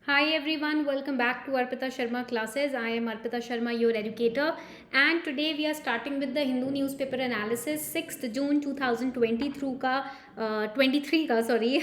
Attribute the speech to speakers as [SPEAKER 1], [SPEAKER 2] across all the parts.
[SPEAKER 1] Hi everyone, welcome back to Arpita Sharma classes. I am Arpita Sharma, your educator, and today we are starting with the Hindu newspaper analysis 6th June 2023 का 23 का sorry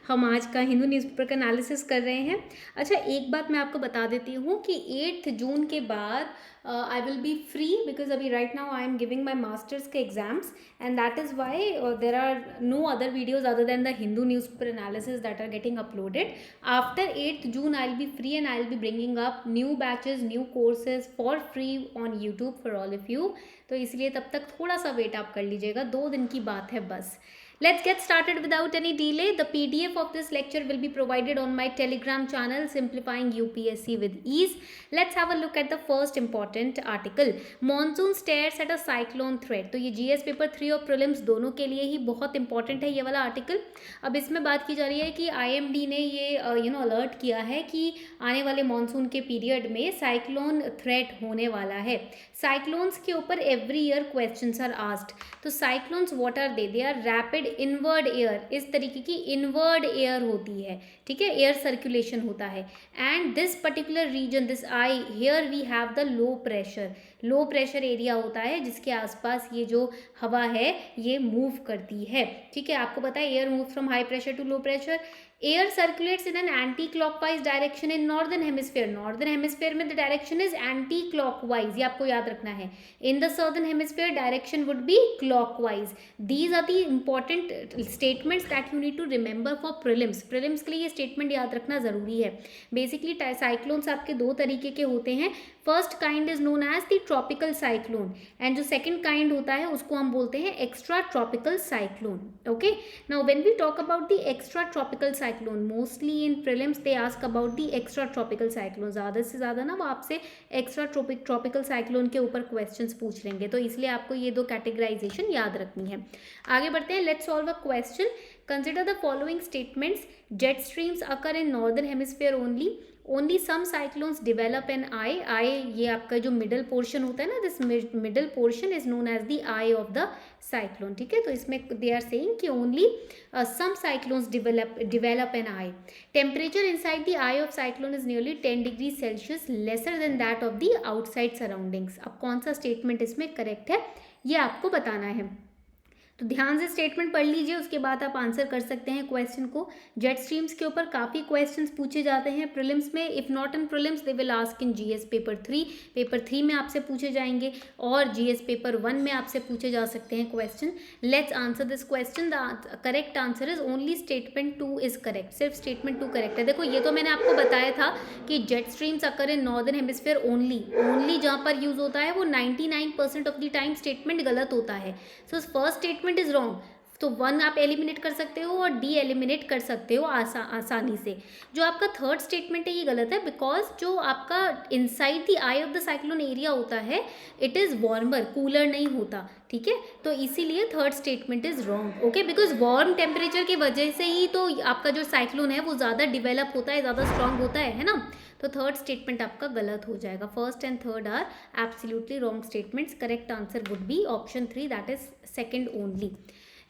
[SPEAKER 1] हम आज का Hindu newspaper का analysis कर रहे हैं। अच्छा, एक बात मैं आपको बता देती हूँ कि 8th जून के बाद I will be free because अभी right now I am giving my masters के exams and that is why there are no other videos other than the Hindu newspaper analysis that are getting uploaded. After 8th June I'll be free and I'll be bringing up new batches, new courses for free on YouTube for all of you. तो इसलिए तब तक थोड़ा सा wait आप कर लीजिएगा, 2 दिन की बात है बस. Let's get started without any delay. The PDF of this lecture will be provided on my Telegram channel, Simplifying UPSC with Ease. Let's have a look at the first important article. Monsoon stares at a cyclone threat. तो ये GS paper 3 और prelims दोनों के लिए ही बहुत important है ये वाला आर्टिकल. अब इसमें बात की जा रही है कि IMD ने ये अलर्ट किया है कि आने वाले मानसून के पीरियड में साइक्लोन थ्रेट होने वाला है. साइक्लोन्स के ऊपर every year questions are asked. तो cyclones what are they are rapid inward air, इस तरीके की इनवर्ड एयर होती है, ठीक है, एयर सर्कुलेशन होता है. And this particular region, this I here we have the low pressure area होता है जिसके आसपास ये जो हवा है ये मूव करती है. ठीक है, आपको पता है air move from high pressure to low pressure. Air circulates in an anti clockwise direction in northern hemisphere में the direction is anti clockwise, ये आपको याद रखना है. In the southern hemisphere direction would be clockwise. These are the important statements that you need to remember for prelims के लिए ये statement याद रखना जरूरी है. बेसिकली साइक्लोन्स आपके दो तरीके के होते हैं. First kind is known as the tropical cyclone and जो सेकंड काइंड होता है उसको हम बोलते हैं extra tropical cyclone. Okay, now when we talk about the extra tropical cyclone, mostly in prelims they ask about the extra tropical cyclone. ज़्यादा से ज़्यादा ना वो आपसे एक्स्ट्रा ट्रॉपिकल साइक्लोन के ऊपर क्वेश्चंस पूछ लेंगे, तो इसलिए आपको ये दो कैटेगराइजेशन याद रखनी है. आगे बढ़ते हैं. Let's solve a question. Consider the following statements. Jet streams occur in northern hemisphere only some cyclones develop an eye. ये आपका जो मिडल पोर्शन होता है ना, this middle portion is known as the eye of the cyclone. ठीक है, तो इसमें दे आर सेइंग कि only some cyclones develop an eye. Temperature inside the eye of cyclone is nearly 10 degrees Celsius lesser than that of the outside surroundings. अब कौन सा statement इसमें correct है ये आपको बताना है. तो ध्यान से स्टेटमेंट पढ़ लीजिए, उसके बाद आप आंसर कर सकते हैं क्वेश्चन को. जेट स्ट्रीम्स के ऊपर काफ़ी क्वेश्चंस पूछे जाते हैं प्रीलिम्स में. If not in prelims they will ask in GS paper 3 में आपसे पूछे जाएंगे और जीएस पेपर 1 में आपसे पूछे जा सकते हैं question. Let's answer this question. The correct answer is only statement 2 is correct. सिर्फ स्टेटमेंट 2 करेक्ट है. देखो ये तो मैंने आपको बताया था कि jet streams occur in northern hemisphere only जहाँ पर यूज होता है वो 99% ऑफ द टाइम स्टेटमेंट गलत होता है. So first statement is wrong. तो 1 आप एलिमिनेट कर सकते हो और डी एलिमिनेट कर सकते हो आसानी से. जो आपका थर्ड स्टेटमेंट है ये गलत है, बिकॉज जो आपका inside the eye of the cyclone area होता है इट इज़ वार्मर, कूलर नहीं होता. ठीक है, तो इसीलिए third statement is wrong. Okay, because warm temperature की वजह से ही तो आपका जो साइक्लोन है वो ज़्यादा डिवेलप होता है, ज़्यादा स्ट्रांग होता है ना. तो थर्ड स्टेटमेंट आपका गलत हो जाएगा. First and third are absolutely wrong statements. Correct answer would be option 3, that is second only.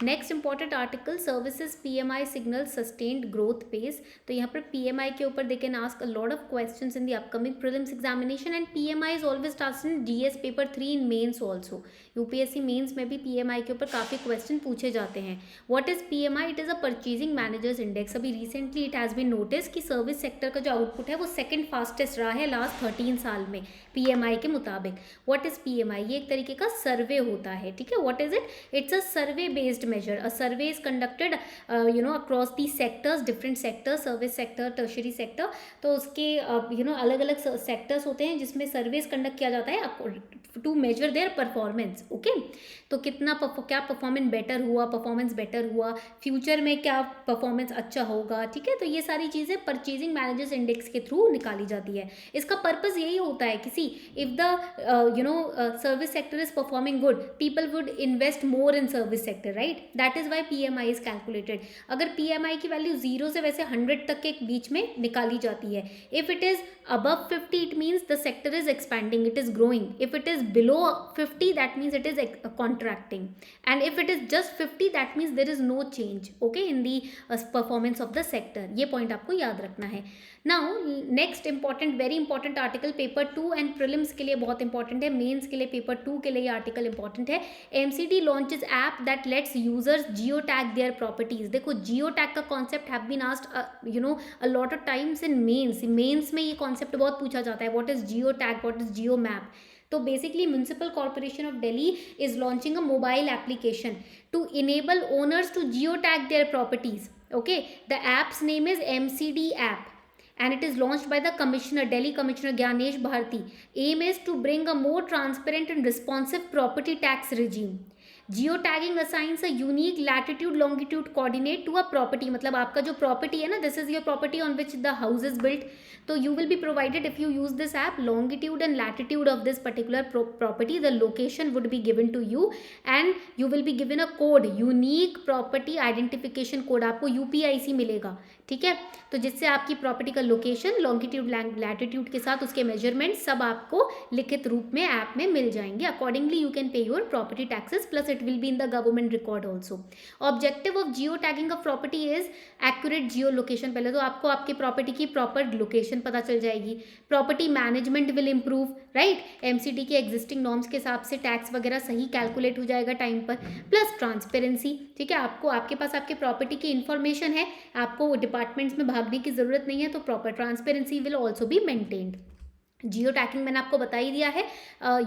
[SPEAKER 1] Next important article, services PMI signal sustained growth pace. तो यहाँ पर PMI के ऊपर they can ask a lot of questions in the upcoming prelims examination and PMI is always टास्क in GS paper 3 in mains also. UPSC mains में भी PMI के ऊपर काफ़ी क्वेश्चन पूछे जाते हैं. What is PMI? It is a purchasing managers index. अभी recently it has been notice कि सर्विस सेक्टर का जो आउटपुट है वो सेकेंड फास्टेस्ट रहा है लास्ट 13 साल में PMI के मुताबिक. What is PMI? ये एक तरीके का सर्वे होता है. ठीक है, what is it? It's a survey based measure. A survey is conducted across the sectors, different sectors, service sector, tertiary sector. तो उसके अलग अलग सेक्टर्स होते हैं जिसमें सर्वेस कंडक्ट किया जाता है to measure their performance. Okay, तो क्या परफॉर्मेंस बेटर हुआ, फ्यूचर में क्या परफॉर्मेंस अच्छा होगा. ठीक है, तो ये सारी चीज़ें परचेजिंग मैनेजर्स इंडेक्स के थ्रू निकाली जाती है. इसका पर्पज़ यही होता है कि if the service sector is performing good, people would invest more in service sector, right. Right, that is why PMI is calculated. अगर PMI की वैल्यू 0 से वैसे 100 तक के बीच में निकाली जाती है। If it is above 50 it means the sector is expanding, it is growing. If it is below 50 that means it is contracting, and if it is just 50 that means there is no change, okay, in the performance of the sector. ये point आपको याद रखना है। Now next important, very important article, paper 2 and prelims के लिए बहुत important है, mains के लिए paper 2 के लिए ये article important है। MCD launches app that lets users geotag their properties। देखो geotag का concept have been asked a lot of times in mains में ये concept बहुत पूछा जाता है, what is geotag, what is geomap। तो basically municipal corporation of Delhi is launching a mobile application to enable owners to geo tag their properties, okay. The app's name is MCD app and it is launched by the commissioner, Delhi Commissioner Gyanesh Bharti. Aim is to bring a more transparent and responsive property tax regime. Geotagging assigns a unique latitude longitude coordinate to a property। मतलब आपका जो property है ना, this is your property on which the house is built, तो you will be provided if you use this app longitude and latitude of this particular property, the location would be given to you and you will be given a code, unique property identification code, आपको UPIC मिलेगा, ठीक है। तो जिससे आपकी property का location, longitude, latitude के साथ उसके मेजरमेंट सब आपको लिखित रूप में ऐप में मिल जाएंगे। Accordingly you can pay your property taxes, plus it will be in the government record also. Objective of geo tagging of property is accurate Jio location. पहले तो आपको आपकी प्रॉपर्टी की प्रॉपर लोकेशन पता चल जाएगी। Property management will improve, right. MCD के existing norms के हिसाब से टैक्स वगैरह सही कैलकुलेट हो जाएगा टाइम पर, प्लस ट्रांसपेरेंसी, ठीक है। आपको आपके पास आपके प्रॉपर्टी की इन्फॉर्मेशन है, आपको डिपार्टमेंट्स में भागने की जरूरत नहीं है, तो proper transparency will also be maintained. Geo tagging मैंने आपको बता ही दिया है।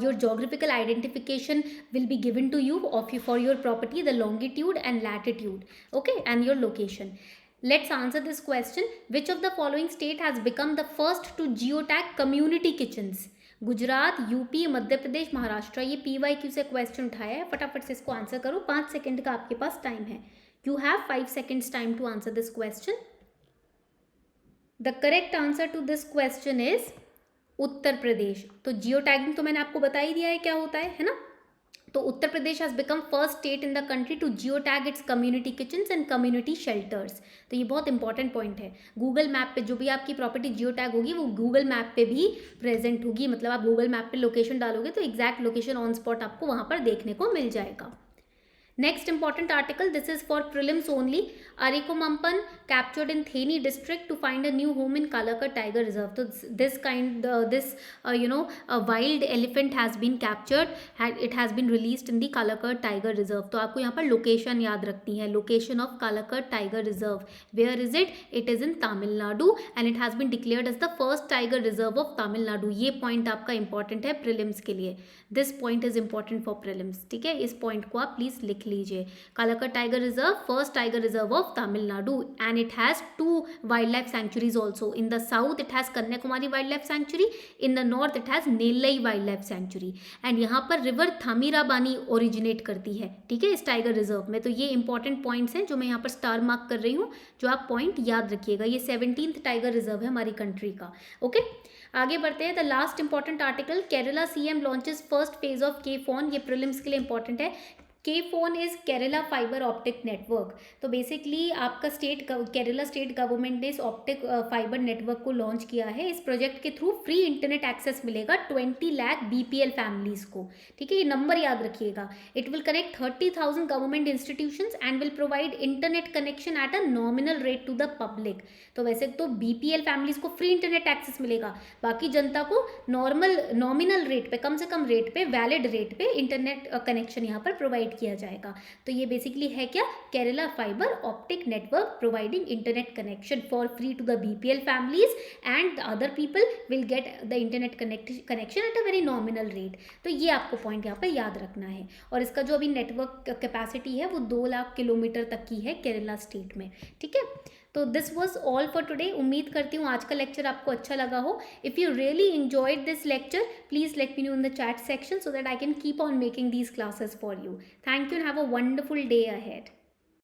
[SPEAKER 1] Your geographical identification will be given to you of you for your property, the longitude and latitude, okay, and your location. Let's answer this question. Which of the following state has become the first to geotag community kitchens? Gujarat, UP, Madhya Pradesh, Maharashtra. ये PYQ से question उठाया है, फटाफट से इसको answer करो। 5 second का आपके पास टाइम है। You have 5 seconds time to answer this question. The correct answer to this question is Uttar Pradesh. तो जियो टैगिंग तो मैंने आपको बता ही दिया है क्या होता है ना। तो Uttar Pradesh has become first state in the country to geo tag its community kitchens and community shelters. तो ये बहुत इंपॉर्टेंट पॉइंट है। गूगल मैप पे जो भी आपकी प्रॉपर्टी जियो टैग होगी वो गूगल मैप पे भी प्रेजेंट होगी। मतलब आप गूगल मैप पे लोकेशन डालोगे तो एग्जैक्ट लोकेशन ऑन स्पॉट आपको वहाँ पर देखने को मिल जाएगा। Next important article, this is for prelims only. Arikomampan captured in Theni district to find a new home in Kalakat Tiger Reserve. So this wild elephant has been captured. It has been released in the Kalakat Tiger Reserve. तो आपको यहाँ पर location याद रखनी है. Location of Kalakat Tiger Reserve. Where is it? It is in Tamil Nadu and it has been declared as the first tiger reserve of Tamil Nadu. ये point आपका important है prelims के लिए. This point is important for prelims. ठीक है, इस point को आप please लिख लीजिए। Kalakad tiger reserve, first tiger reserve of Tamil Nadu, and it has 2 wild life sanctuaries also. In the south it has Kanyakumari wild life sanctuary, in the north it has Nellai wild life sanctuary, and यहाँ पर river थामीराबानी originate करती है, ठीक है, इस tiger reserve में। तो ये इंपॉर्टेंट पॉइंट्स हैं जो मैं यहाँ पर स्टार मार्क कर रही हूँ, जो आप पॉइंट याद रखिएगा। ये 17th टाइगर रिजर्व है हमारी कंट्री का, ओके। आगे बढ़ते हैं। The last important article, Kerala CM launches first phase of KFON। ये प्रीलिम्स के लिए इंपॉर्टेंट है। KFON is Kerala fibre optic network. तो बेसिकली आपका केरला स्टेट गवर्नमेंट ने इस ऑप्टिक फाइबर नेटवर्क को लॉन्च किया है। इस प्रोजेक्ट के थ्रू फ्री इंटरनेट एक्सेस मिलेगा 20 लाख BPL फैमिलीज को, ठीक है, ये नंबर याद रखिएगा। It will connect 30,000 government institutions and will provide internet connection at a nominal rate to the public. तो वैसे तो BPL फैमिलीज को फ्री इंटरनेट एक्सेस मिलेगा, बाकी जनता को नॉमिनल रेट पे, कम से कम रेट पे, वैलिड रेट पे इंटरनेट कनेक्शन यहाँ पर प्रोवाइड किया जाएगा। तो ये बेसिकली है क्या, Kerala fibre optic network providing internet connection for free to the BPL families and other people will get the internet connection at a very nominal rate. तो ये आपको पॉइंट यहाँ पर याद रखना है। और इसका जो अभी नेटवर्क कैपेसिटी है वो 2 लाख किलोमीटर तक की है केरला स्टेट में, ठीक है। तो this was all for today. उम्मीद करती हूँ आज का लेक्चर आपको अच्छा लगा हो। If you really enjoyed this lecture, please let me know in the chat section so that I can keep on making these classes for you. Thank you and have a wonderful day ahead.